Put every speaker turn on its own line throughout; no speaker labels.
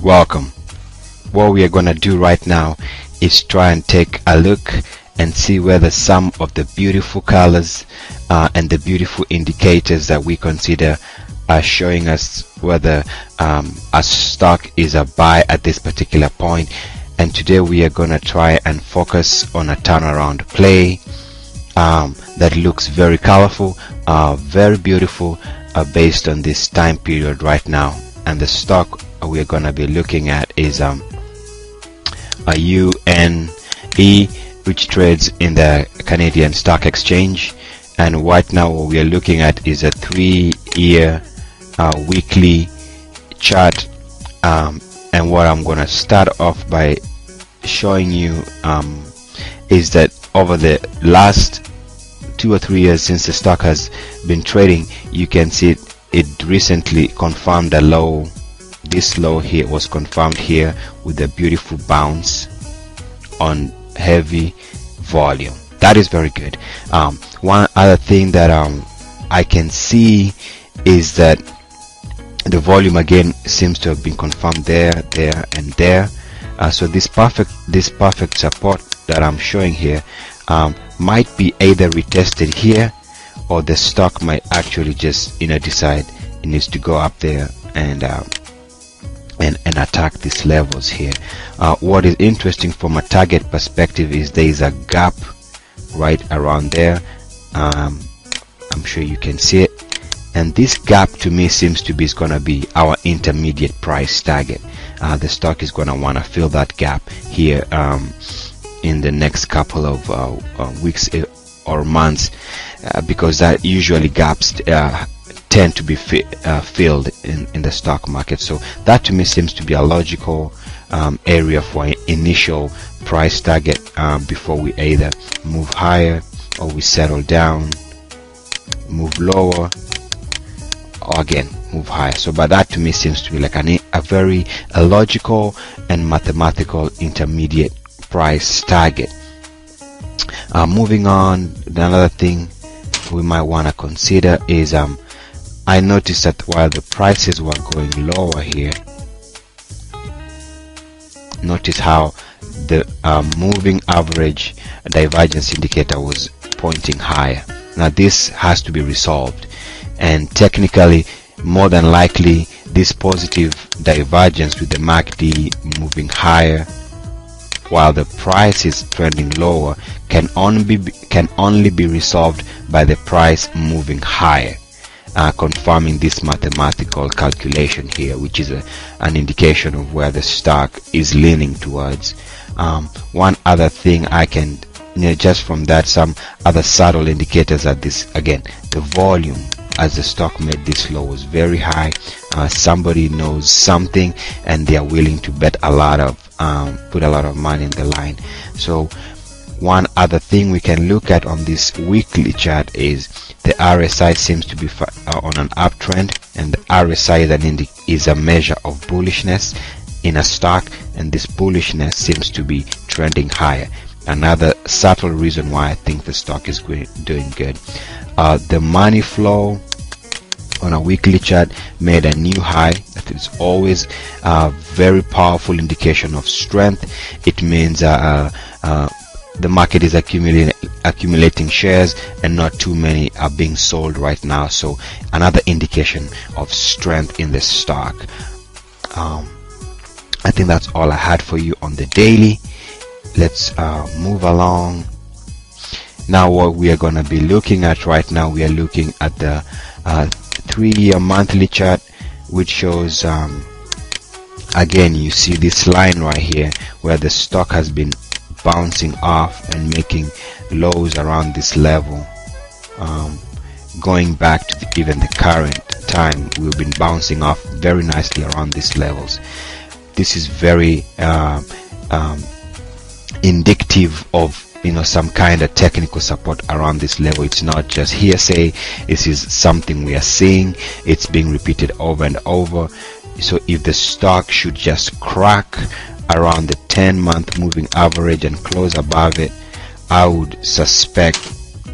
Welcome. What we are going to do right now is try and take a look and see whether some of the beautiful colors and the beautiful indicators that we consider are showing us whether a stock is a buy at this particular point. And today we are going to try and focus on a turnaround play that looks very colorful, very beautiful, based on this time period right now. And the stock we're going to be looking at is a UNE, which trades in the Canadian Stock Exchange. And right now what we are looking at is a 3-year weekly chart. And what I'm going to start off by showing you is that over the last 2 or 3 years since the stock has been trading, you can see it recently confirmed a low. This low here was confirmed here with a beautiful bounce on heavy volume. That is very good. One other thing that I can see is that the volume again seems to have been confirmed there, and there. So this perfect support that I'm showing here might be either retested here, or the stock might actually just decide it needs to go up there and attack these levels here. What is interesting from a target perspective is there is a gap right around there. I'm sure you can see it, and this gap to me seems to be going to be our intermediate price target. The stock is going to want to fill that gap here in the next couple of weeks or months, because that usually gaps tend to be filled in the stock market. So that to me seems to be a logical area for an initial price target before we either move higher or we settle down, move lower, or again move higher. So but that to me seems to be like a very logical and mathematical intermediate price target. Moving on, another thing we might want to consider is I noticed that while the prices were going lower here, notice how the moving average divergence indicator was pointing higher. Now this has to be resolved, and technically more than likely this positive divergence with the MACD moving higher while the price is trending lower can only be resolved by the price moving higher, confirming this mathematical calculation here, which is an indication of where the stock is leaning towards. One other thing I can, just from that, some other subtle indicators are this. Again, the volume as the stock made this low was very high. Somebody knows something and they are willing to bet a lot of put a lot of money in the line. So one other thing we can look at on this weekly chart is the RSI seems to be on an uptrend, and the RSI is a measure of bullishness in a stock, and this bullishness seems to be trending higher. Another subtle reason why I think the stock is doing good. The money flow on a weekly chart made a new high. That is always a very powerful indication of strength. It means the market is accumulating shares and not too many are being sold right now. So another indication of strength in the stock. I think that's all I had for you on the daily. Let's move along. Now what we are going to be looking at right now, we are looking at the 3-year monthly chart, which shows again, you see this line right here where the stock has been bouncing off and making lows around this level. Going back to even the current time, we've been bouncing off very nicely around these levels. This is very indicative of some kind of technical support around this level. It's not just hearsay. This is something we are seeing. It's being repeated over and over. So if the stock should just crack around the 10-month moving average and close above it, I would suspect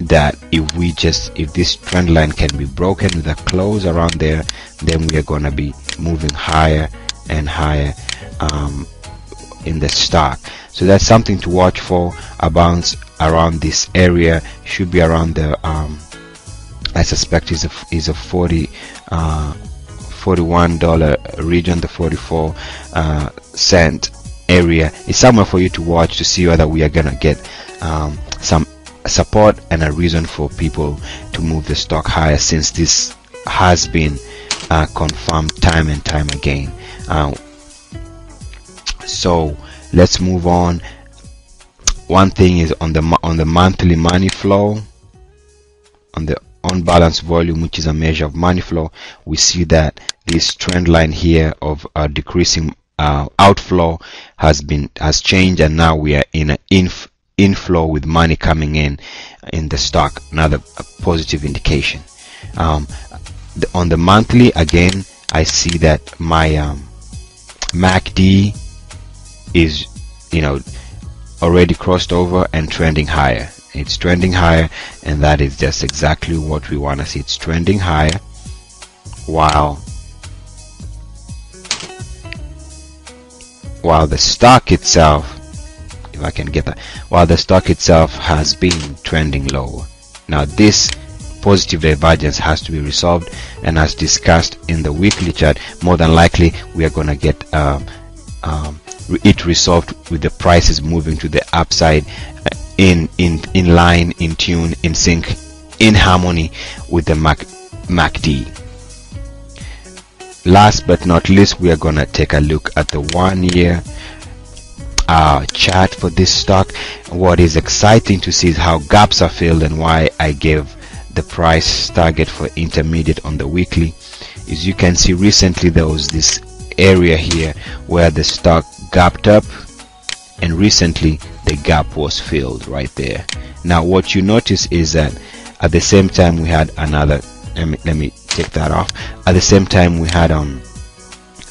that if this trend line can be broken with a close around there, then we are going to be moving higher and higher in the stock. So that's something to watch for. A bounce around this area should be around the I suspect is a $41 region. The 44 cent area is somewhere for you to watch to see whether we are gonna get some support and a reason for people to move the stock higher, since this has been confirmed time and time again. So let's move on. One thing is on the monthly money flow, on the on-balance volume, which is a measure of money flow, we see that this trend line here of decreasing outflow has changed, and now we are in an inflow with money coming in the stock. Another positive indication. On the monthly, again, I see that my MACD is, already crossed over and trending higher. It's trending higher, and that is just exactly what we want to see. It's trending higher while the stock itself, if I can get that, while the stock itself has been trending lower. Now this positive divergence has to be resolved, and as discussed in the weekly chart, more than likely we are going to get it resolved with the prices moving to the upside, in line, in tune, in sync, in harmony with the MACD. Last but not least, we are going to take a look at the 1 year chart for this stock. What is exciting to see is how gaps are filled, and why I gave the price target for intermediate on the weekly. As you can see, recently there was this area here where the stock gapped up, and recently the gap was filled right there. Now what you notice is that at the same time we had another, let me take that off. At the same time we had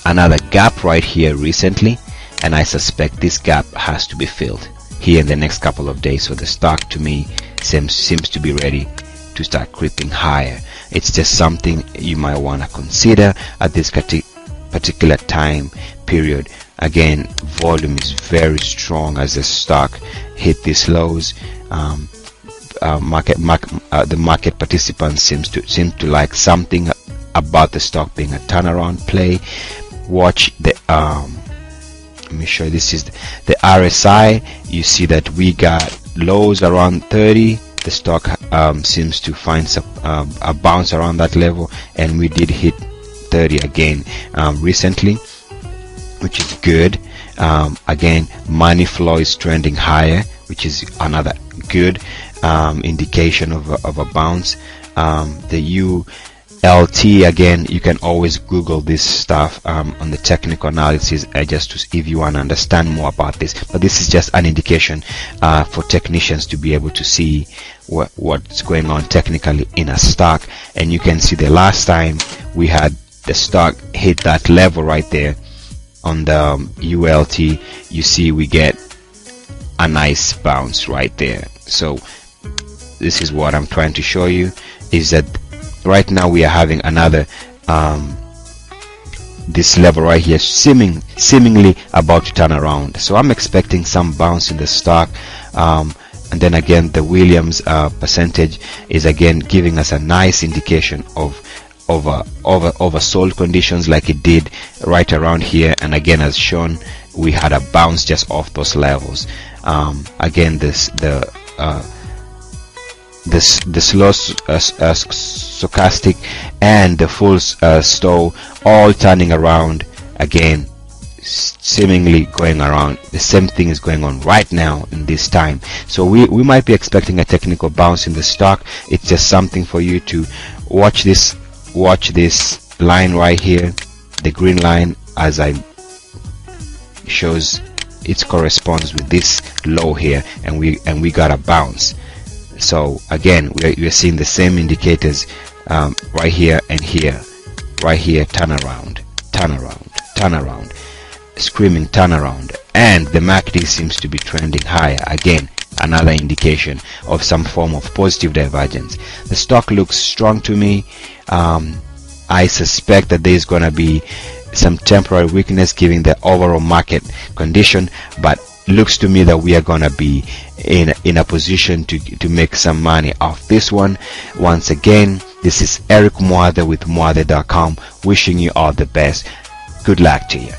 another gap right here recently, and I suspect this gap has to be filled here in the next couple of days. So the stock, to me, seems to be ready to start creeping higher. It's just something you might want to consider at this particular time period. Again, volume is very strong as the stock hit these lows. The market participants seem to like something about the stock being a turnaround play. Watch the let me show you. This is the RSI. You see that we got lows around 30. The stock seems to find a bounce around that level, and we did hit 30 again recently, which is good. Again, money flow is trending higher, which is another good indication of a bounce. The ULT, again, you can always Google this stuff on the technical analysis, just to, if you want to understand more about this. But this is just an indication for technicians to be able to see what's going on technically in a stock. And you can see the last time we had the stock hit that level right there on the ULT, you see we get a nice bounce right there. So this is what I'm trying to show you, is that right now we are having another this level right here seemingly about to turn around. So I'm expecting some bounce in the stock, and then again the Williams percentage is again giving us a nice indication of oversold conditions, like it did right around here. And again, as shown, we had a bounce just off those levels. Again, the slow stochastic and the full stow all turning around again, seemingly going around. The same thing is going on right now in this time. So we might be expecting a technical bounce in the stock. It's just something for you to watch this line right here, the green line, as I shows it corresponds with this low here, and we got a bounce. So again, we're seeing the same indicators right here and here, right here, turnaround, screaming turnaround, and the MACD seems to be trending higher. Again, another indication of some form of positive divergence. The stock looks strong to me. I suspect that there's going to be some temporary weakness given the overall market condition, but looks to me that we are gonna be in a position to make some money off this one. Once again, this is Eric Mwathe with Mwathe.com, wishing you all the best. Good luck to you.